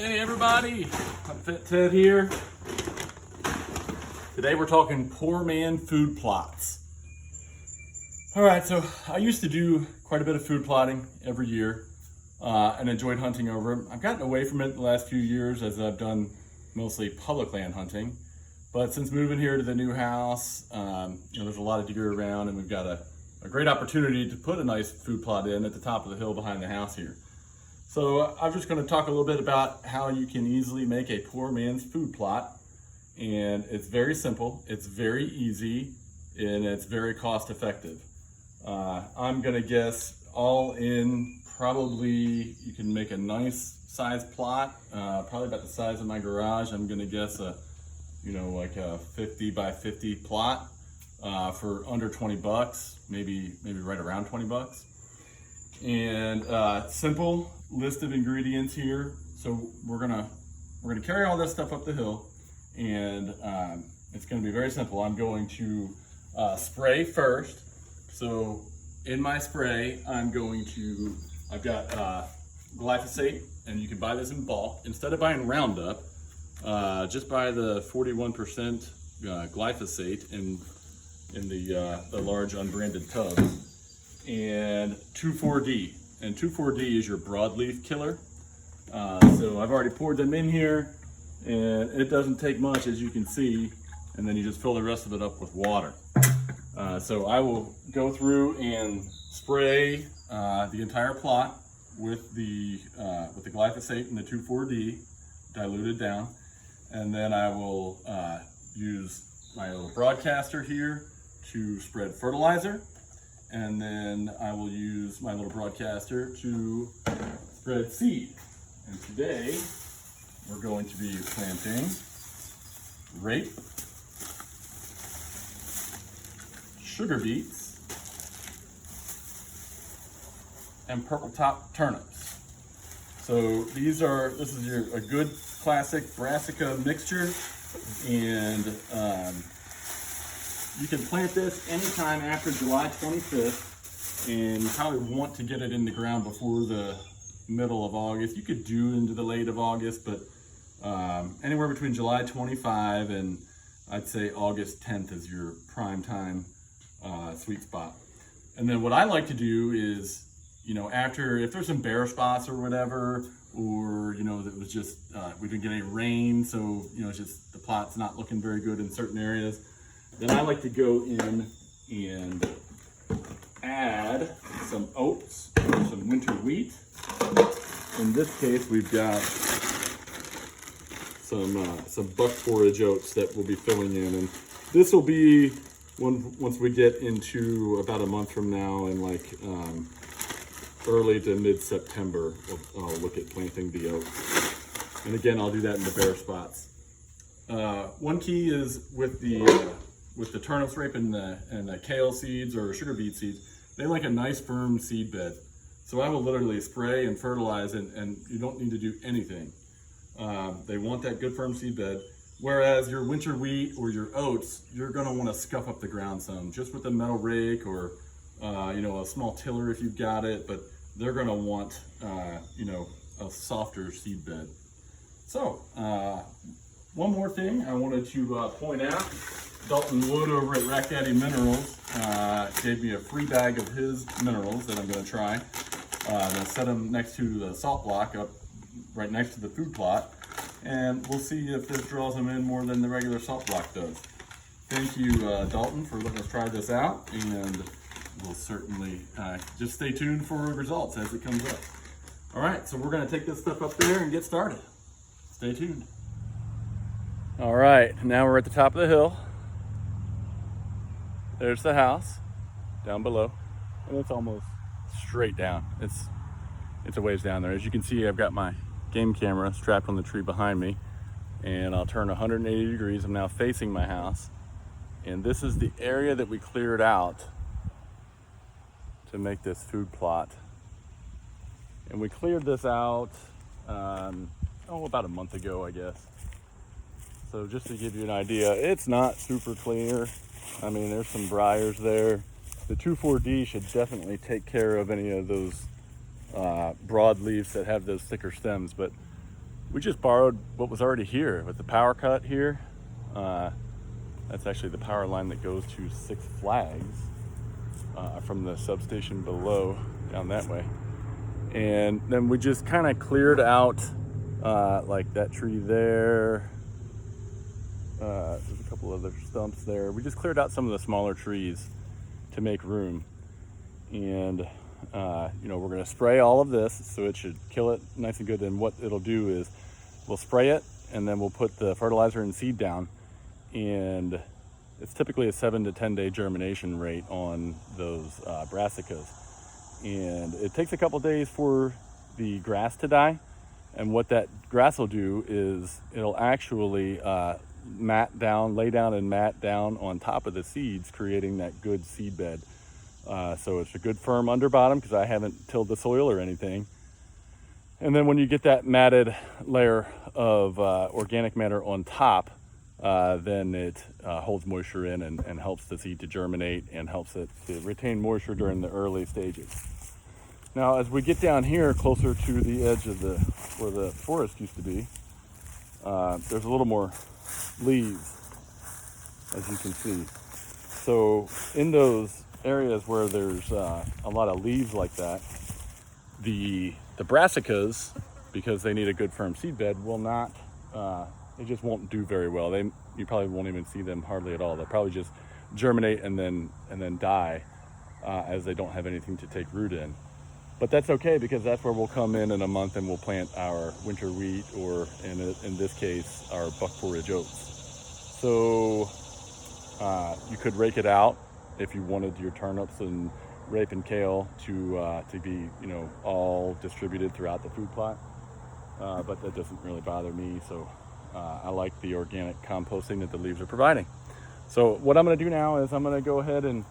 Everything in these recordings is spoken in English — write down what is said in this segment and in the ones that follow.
Hey everybody, Fit Ted here. Today we're talking poor man food plots. All right, so I used to do quite a bit of food plotting every year and enjoyed hunting over them. I've gotten away from it the last few years as I've done mostly public land hunting. But since moving here to the new house, there's a lot of deer around and we've got a great opportunity to put a nice food plot in at the top of the hill behind the house here. So I'm just going to talk a little bit about how you can easily make a poor man's food plot. And it's very simple, it's very easy, and it's very cost effective. I'm going to guess all in probably you can make a nice size plot, probably about the size of my garage. I'm going to guess like a 50 by 50 plot for under 20 bucks, maybe right around 20 bucks. And simple list of ingredients here. So we're gonna carry all this stuff up the hill, and it's gonna be very simple. I'm going to spray first. So in my spray, I've got glyphosate, and you can buy this in bulk. Instead of buying Roundup, just buy the 41% glyphosate in the large unbranded tubs. And 2,4-D, and 2,4-D is your broadleaf killer. So I've already poured them in here, and it doesn't take much, as you can see, and then you just fill the rest of it up with water. So I will go through and spray the entire plot with the glyphosate and the 2,4-D diluted down, and then I will use my little broadcaster here to spread fertilizer. And then I will use my little broadcaster to spread seed. And today we're going to be planting rape, sugar beets, and purple top turnips. So this is a good classic brassica mixture, and you can plant this anytime after July 25th, and you probably want to get it in the ground before the middle of August. You could do into the late of August, but anywhere between July 25 and I'd say August 10th is your prime time sweet spot. And then what I like to do is, if there's some bare spots or whatever, or that was just we didn't get any rain, so it's just the plot's not looking very good in certain areas. Then I like to go in and add some oats or some winter wheat. In this case, we've got some buck forage oats that we'll be filling in, and this will be once we get into about a month from now, and early to mid-September, I'll look at planting the oats. And again, I'll do that in the bare spots. One key is with the turnips, rape, and the kale seeds or sugar beet seeds, they like a nice firm seed bed. So I will literally spray and fertilize, and you don't need to do anything. They want that good firm seed bed. Whereas your winter wheat or your oats, you're gonna wanna scuff up the ground some, just with a metal rake or a small tiller if you've got it, but they're gonna want a softer seed bed. So one more thing I wanted to point out. Dalton Wood over at Rack Daddy Minerals gave me a free bag of his minerals that I'm going to try. I'm going to set them next to the salt block up right next to the food plot, and we'll see if this draws them in more than the regular salt block does. Thank you, Dalton, for letting us try this out, and we'll certainly just stay tuned for results as it comes up. All right, so we're going to take this stuff up there and get started. Stay tuned. All right, now we're at the top of the hill. There's the house down below, and it's almost straight down. It's a ways down there. As you can see, I've got my game camera strapped on the tree behind me, and I'll turn 180 degrees. I'm now facing my house, and this is the area that we cleared out to make this food plot. And we cleared this out about a month ago, I guess. So just to give you an idea, it's not super clear. I mean, there's some briars there. The 2,4-D should definitely take care of any of those broadleaves that have those thicker stems, but We just borrowed what was already here with the power cut here. That's actually the power line that goes to Six Flags from the substation below down that way. And then we just kind of cleared out like that tree there. There's a couple other stumps there. We just cleared out some of the smaller trees to make room. And we're going to spray all of this, so it should kill it nice and good. And what it'll do is we'll spray it, and then we'll put the fertilizer and seed down. And it's typically a 7 to 10 day germination rate on those brassicas. And it takes a couple days for the grass to die. And what that grass will do is it'll actually lay down and mat down on top of the seeds, creating that good seed bed. So it's a good firm underbottom because I haven't tilled the soil or anything. And then when you get that matted layer of organic matter on top, then it holds moisture in and helps the seed to germinate and helps it to retain moisture during the early stages. Now, as we get down here closer to the edge of where the forest used to be, there's a little more leaves, as you can see. So in those areas where there's a lot of leaves like that, the brassicas, because they need a good firm seed bed, will not, they just won't do very well. You probably won't even see them hardly at all. They'll probably just germinate and then die as they don't have anything to take root in. But that's okay, because that's where we'll come in a month and we'll plant our winter wheat, or in this case, our buck forage oats. So you could rake it out if you wanted your turnips and rape and kale to be all distributed throughout the food plot. But that doesn't really bother me. So I like the organic composting that the leaves are providing. So what I'm going to do now is I'm going to go ahead and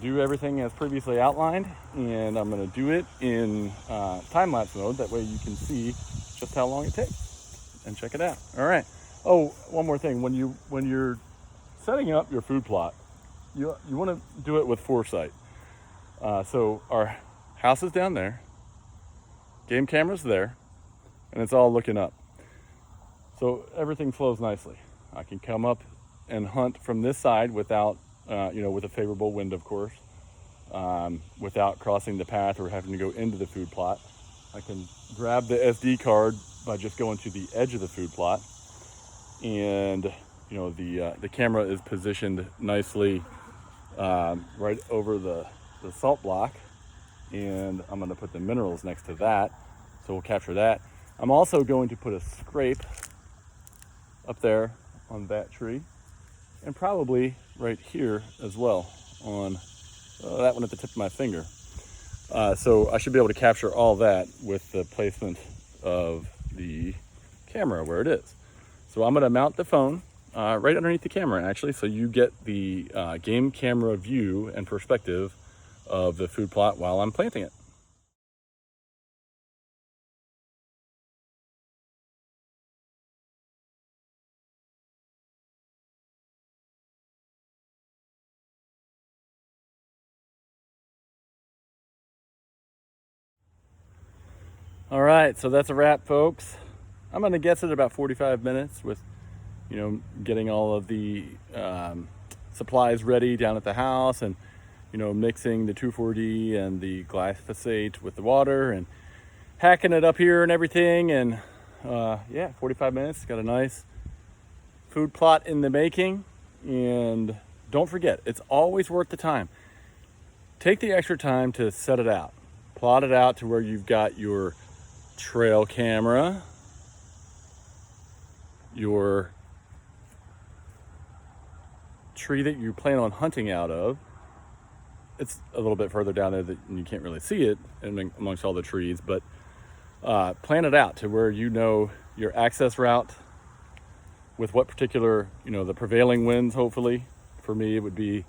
do everything as previously outlined, and I'm going to do it in time-lapse mode. That way you can see just how long it takes and check it out. All right. Oh, one more thing. When you're setting up your food plot, you want to do it with foresight. So our house is down there, game camera's there, and it's all looking up. So everything flows nicely. I can come up and hunt from this side without with a favorable wind, of course, without crossing the path or having to go into the food plot. I can grab the SD card by just going to the edge of the food plot, and the camera is positioned nicely right over the salt block, and I'm going to put the minerals next to that, so we'll capture that. I'm also going to put a scrape up there on that tree, and probably right here as well on that one at the tip of my finger. So I should be able to capture all that with the placement of the camera where it is. So I'm going to mount the phone right underneath the camera, actually, so you get the game camera view and perspective of the food plot while I'm planting it. All right, so that's a wrap, folks. I'm gonna guess it about 45 minutes with, getting all of the supplies ready down at the house, and, mixing the 2,4-D and the glyphosate with the water and hacking it up here and everything. And 45 minutes, got a nice food plot in the making. And don't forget, it's always worth the time. Take the extra time to set it out, plot it out to where you've got your trail camera, your tree that you plan on hunting out of. It's a little bit further down there that you can't really see it amongst all the trees, but plan it out to where your access route with what particular, the prevailing winds. Hopefully for me it would be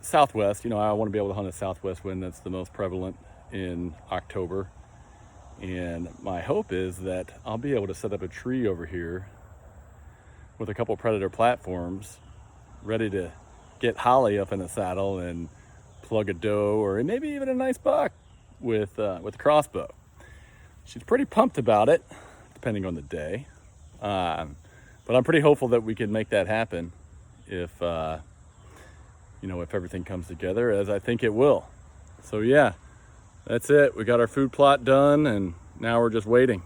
southwest. I want to be able to hunt a southwest wind. That's the most prevalent in October. And my hope is that I'll be able to set up a tree over here with a couple predator platforms ready to get Holly up in the saddle and plug a doe, or maybe even a nice buck with a crossbow. She's pretty pumped about it. depending on the day. But I'm pretty hopeful that we can make that happen if, if everything comes together, as I think it will. So yeah, that's it. We got our food plot done, and now we're just waiting.